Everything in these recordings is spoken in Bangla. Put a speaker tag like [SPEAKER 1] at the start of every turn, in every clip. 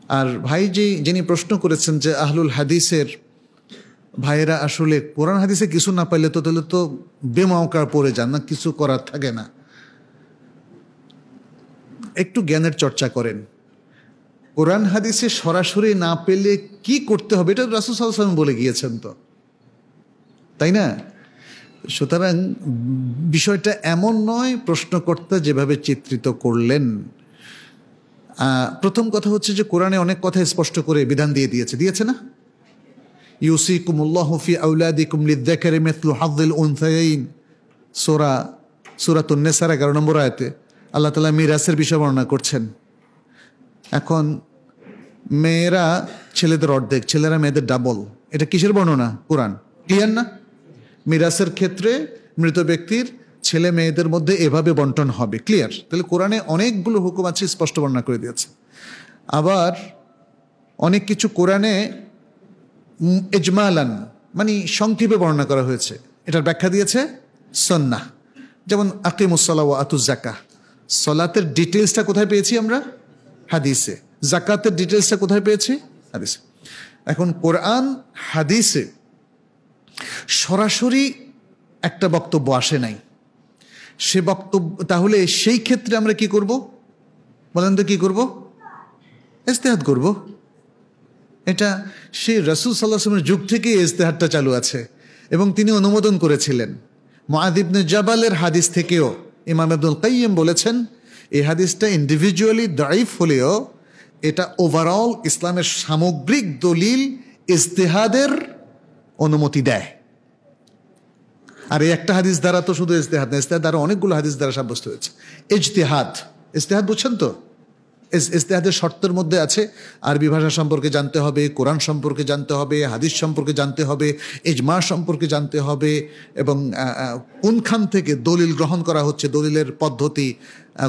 [SPEAKER 1] আর ভাই যিনি প্রশ্ন করেছেন যে আহলুল হাদিসের ভাইয়েরা আসলে কোরআন হাদিসে কিছু না পাইলে তো তাহলে তো বেমাওকার পড়ে যান, না কিছু করার থাকে না। একটু জ্ঞানের চর্চা করেন। কোরআন হাদিসে সরাসরি না পেলে কি করতে হবে এটা রাসূল সাল্লাল্লাহু আলাইহি ওয়াসাল্লাম বলে গিয়েছেন তো, তাই না? সুতরাং বিষয়টা এমন নয় প্রশ্নকর্তা যেভাবে চিত্রিত করলেন। প্রথম কথা হচ্ছে যে কোরআনে অনেক কথা স্পষ্ট করে বিধান দিয়েছে না? ইউসিকুমুল্লাহু ফি আওলাদিকুম লিয-যাকারি মিসলু হাযযিল উনসায়াইন, সূরাতুন নিসার 11 নম্বর আয়াতে আল্লাহ তাআলা মিরাসের বিষয় বর্ণনা করছেন। এখন মেয়েরা ছেলেদের অর্ধেক, ছেলেরা মেয়েদের ডাবল, এটা কিসের বর্ণনা? কোরআন। ক্লিয়ার না? মিরাসের ক্ষেত্রে মৃত ব্যক্তির ছেলে মেয়েদের মধ্যে এভাবে বন্টন হবে, ক্লিয়ার। তাহলে কোরআনে অনেকগুলো হুকুম আছে, স্পষ্ট বর্ণনা করে দিয়েছে। আবার অনেক কিছু কোরআনে ইজমালান মানে সংক্ষেপে বর্ণনা করা হয়েছে, এটার ব্যাখ্যা দিয়েছে সুন্নাহ। যেমন আকিমুস সালাহ ওয়া আতুজ যাকাহ, সালাতের ডিটেইলসটা কোথায় পেয়েছি আমরা? হাদিসে। যাকাতের ডিটেইলসটা কোথায় পেয়েছি? হাদিসে। এখন কোরআন হাদিসে সরাসরি একটা বক্তব্য আসে নাই, সে বক্তব্য, তাহলে সেই ক্ষেত্রে আমরা কি করব বলেন তো? কি করব? ইজতিহাদ করব। এটা সেই রাসূল সাল্লাল্লাহু আলাইহি ওয়াসাল্লামের যুগ থেকে ইজতিহাদটা চালু আছে এবং তিনি অনুমোদন করেছিলেন। মুআয ইবনে জাবালের হাদিস থেকেও ইমাম ইবনুল কাইয়্যিম বলেছেন এই হাদিসটা ইন্ডিভিজুয়ালি দাঈফ হলেও এটা ওভারঅল ইসলামের সামগ্রিক দলিল ইজতিহাদের অনুমতি দেয়। আর এই একটা হাদিস দ্বারা তো শুধু ইজতিহাদ না, ইজতিহাদ দ্বারা অনেকগুলো হাদিস দ্বারা সাব্যস্ত হয়েছে। ইজতিহাদ বুঝছেন তো? ইজতিহাদের শর্তের মধ্যে আছে আরবি ভাষা সম্পর্কে জানতে হবে, কোরআন সম্পর্কে জানতে হবে, হাদিস সম্পর্কে জানতে হবে, ইজমা সম্পর্কে জানতে হবে, এবং কোনখান থেকে দলিল গ্রহণ করা হচ্ছে, দলিলের পদ্ধতি,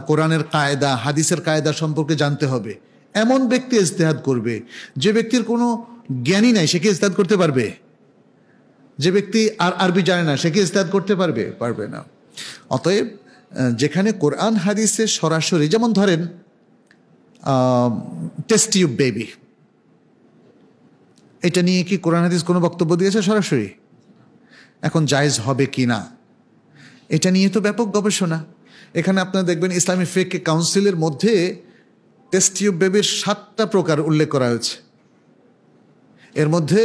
[SPEAKER 1] কোরআনের কায়দা, হাদিসের কায়দা সম্পর্কে জানতে হবে। এমন ব্যক্তি ইজতিহাদ করবে। যে ব্যক্তির কোনো জ্ঞানই নাই সে কি ইজতিহাদ করতে পারবে? যে ব্যক্তি আর আরবি জানে না সে কি ইজতিহাদ করতে পারবে? পারবে না। অতএব যেখানে কোরআন হাদিসে সরাসরি, যেমন ধরেন টেস্ট টিউব বেবি, এটা নিয়ে কি কোরআন হাদিস কোনো বক্তব্য দিয়েছে সরাসরি? এখন জায়েজ হবে কি না এটা নিয়ে তো ব্যাপক গবেষণা। এখানে আপনারা দেখবেন ইসলামী ফিকহ কাউন্সিলের মধ্যে টেস্ট টিউব বেবির 7টা প্রকার উল্লেখ করা হয়েছে। এর মধ্যে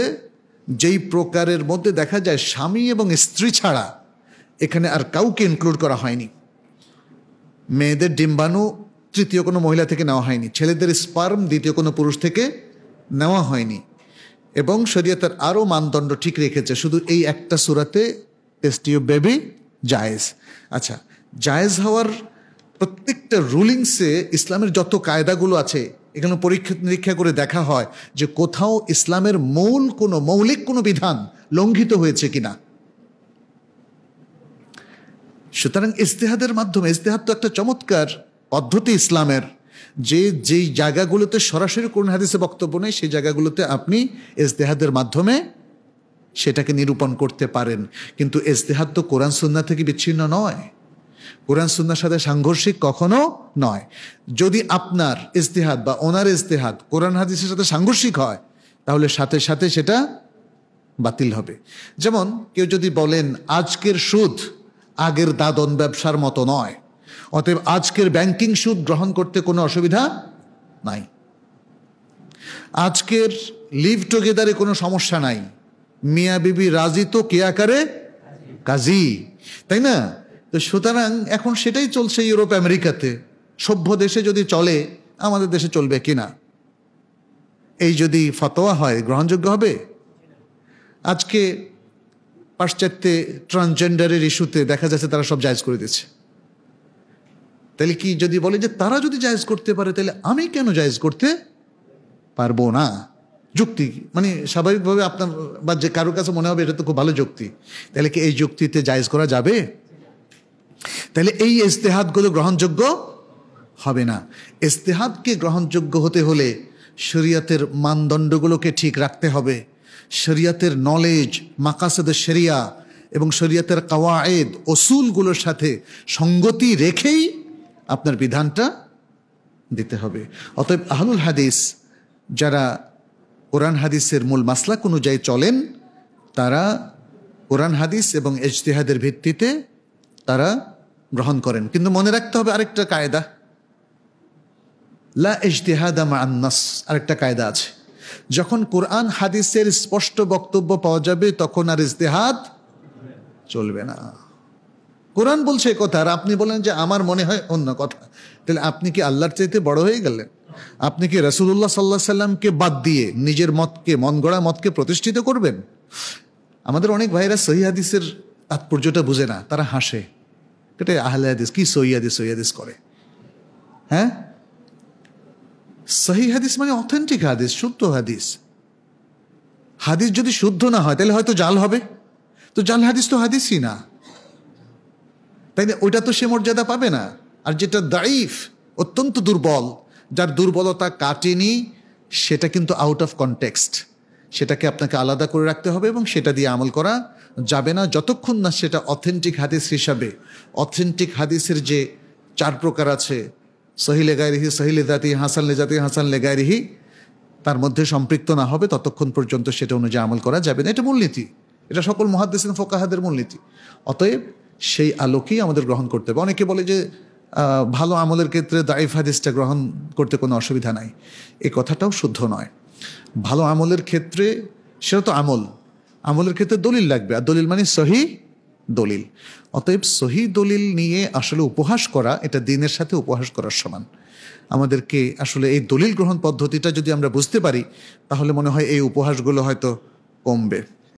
[SPEAKER 1] যেই প্রকারের মধ্যে দেখা যায় স্বামী এবং স্ত্রী ছাড়া এখানে আর কাউকে ইনক্লুড করা হয়নি। মেয়েদের ডিম্বাণু তৃতীয় কোনো মহিলা থেকে নেওয়া হয়নি, ছেলেদের স্পার্ম দ্বিতীয় কোনো পুরুষ থেকে নেওয়া হয়নি, এবং শরীয়তের আরও মানদণ্ড ঠিক রেখেছে। শুধু এই একটা সূরাতে টেস্ট টিউব বেবি জায়েজ। আচ্ছা, জায়েজ হওয়ার প্রত্যেকটা রুলিংসে ইসলামের যত কায়দাগুলো আছে এখানে পরীক্ষা নিরীক্ষা করে দেখা হয় যে কোথাও ইসলামের মৌলিক কোনো বিধান লঙ্ঘিত হয়েছে কিনা। সুতরাং ইজতিহাদের মাধ্যমে, ইজতিহাদ তো একটা চমৎকার পদ্ধতি ইসলামের, যেই জায়গাগুলোতে সরাসরি কোরআন হাদিসে বক্তব্য নেই সেই জায়গাগুলোতে আপনি ইজতিহাদের মাধ্যমে সেটাকে নিরূপণ করতে পারেন। কিন্তু ইজতিহাদ তো কোরআন সুন্নাহ থেকে বিচ্ছিন্ন নয়, কোরআন সুন্নাহর সাথে সাংঘর্ষিক কখনো নয়। যদি আপনার ইজতিহাদ বা ওনার ইজতিহাদ কোরআন হাদিসের সাথে সাংঘর্ষিক হয় তাহলে সাথে সাথে সেটা বাতিল হবে। যেমন কেউ যদি বলেন আজকের সুদ আগের দাদন ব্যবসার মতো নয়, অতএব আজকের ব্যাংকিং সুদ গ্রহণ করতে কোনো অসুবিধা নাই, আজকের লিভ টুগেদারে কোনো সমস্যা নাই, মিয়া বিবি রাজি তো কে আকারে কাজী, তাই না? তো সুতরাং এখন সেটাই চলছে ইউরোপ আমেরিকাতে। সভ্য দেশে যদি চলে আমাদের দেশে চলবে কিনা? এই যদি ফতোয়া হয় গ্রহণযোগ্য হবে? আজকে পাশ্চাত্যে ট্রান্সজেন্ডারের ইস্যুতে দেখা যাচ্ছে তারা সব জায়েজ করে দিচ্ছে। তাহলে কি যদি বলে যে তারা যদি জায়েজ করতে পারে তাহলে আমি কেন জায়েজ করতে পারবো না? যুক্তি মানে স্বাভাবিকভাবে আপনার বা যে কারোর কাছে মনে হবে এটা তো খুব ভালো যুক্তি, তাহলে কি এই যুক্তিতে জায়েজ করা যাবে? তাহলে এই ইজতিহাদগুলো গ্রহণযোগ্য হবে না। ইজতিহাদকে গ্রহণযোগ্য হতে হলে শরীয়তের মানদণ্ডগুলোকে ঠিক রাখতে হবে, শরীয়তের নলেজ, মাকাসিদুশ শরিয়া এবং শরীয়তের কাওয়ায়েদ উসুলগুলোর সাথে সঙ্গতি রেখেই আপনার বিধানটা দিতে হবে। অতএব আহলুল হাদিস যারা কোরআন হাদিসের মূল মাসলাক অনুযায়ী চলেন তারা কোরআন হাদিস এবং ইজতিহাদের ভিত্তিতে তারা গ্রহণ করেন। কিন্তু মনে রাখতে হবে আরেকটা কায়দা, লা ইজতিহাদা মা'আন নাস, আরেকটা কায়দা আছে। যখন কোরআন হাদিসের স্পষ্ট বক্তব্য পাওয়া যাবে তখন আর ইজতিহাদ চলবে না। কোরআন বলছে এ কথা আর আপনি বলেন যে আমার মনে হয় অন্য কথা, তাহলে আপনি কি আল্লাহর চাইতে বড় হয়ে গেলেন? আপনি কি রাসূলুল্লাহ সাল্লাল্লাহু আলাইহি সাল্লামকে বাদ দিয়ে নিজের মতকে, মন গড়া মতকে প্রতিষ্ঠিত করবেন? আমাদের অনেক ভাইরা সহিহ হাদিসের তাৎপর্যটা বুঝে না, তারা হাসে, এটা আহলে হাদিস কি সহিহ হাদিস করে। হ্যাঁ, সহিহ হাদিস মানে অথেন্টিক হাদিস, শুদ্ধ হাদিস। হাদিস যদি শুদ্ধ না হয় তাহলে হয়তো জাল হবে, তো জাল হাদিস তো হাদিসই না, তাই না? ওইটা তো সে মর্যাদা পাবে না। আর যেটা দাঈফ, অত্যন্ত দুর্বল, যার দুর্বলতা কাটেনি, সেটা কিন্তু আউট অফ কনটেক্সট, সেটাকে আপনাকে আলাদা করে রাখতে হবে এবং সেটা দিয়ে আমল করা যাবে না যতক্ষণ না সেটা অথেন্টিক হাদিস হিসাবে, অথেন্টিক হাদিসের যে 4 প্রকার আছে, সহিহ লিগাইরিহি, সহিহ লিযাতিহি, হাসান লিযাতিহি, হাসান লিগাইরিহি, তার মধ্যে সম্পৃক্ত না হবে ততক্ষণ পর্যন্ত সেটা অনুযায়ী আমল করা যাবে না। এটা মূলনীতি, এটা সকল মুহাদ্দিসিন ফুকাহাদের মূলনীতি। অতএব সেই আলোকেই আমাদের গ্রহণ করতে হবে। অনেকে বলে যে ভালো আমলের ক্ষেত্রে দাঈফ হাদিসটা গ্রহণ করতে কোনো অসুবিধা নাই, এই কথাটাও শুদ্ধ নয়। ভালো আমলের ক্ষেত্রে সেটা তো আমলের ক্ষেত্রে দলিল লাগবে, আর দলিল মানে সহি দলিল। অতএব সহি দলিল নিয়ে আসলে উপহাস করা, এটা দ্বীনের সাথে উপহাস করার সমান। আমাদেরকে আসলে এই দলিল গ্রহণ পদ্ধতিটা যদি আমরা বুঝতে পারি তাহলে মনে হয় এই উপহাসগুলো হয়তো কমবে।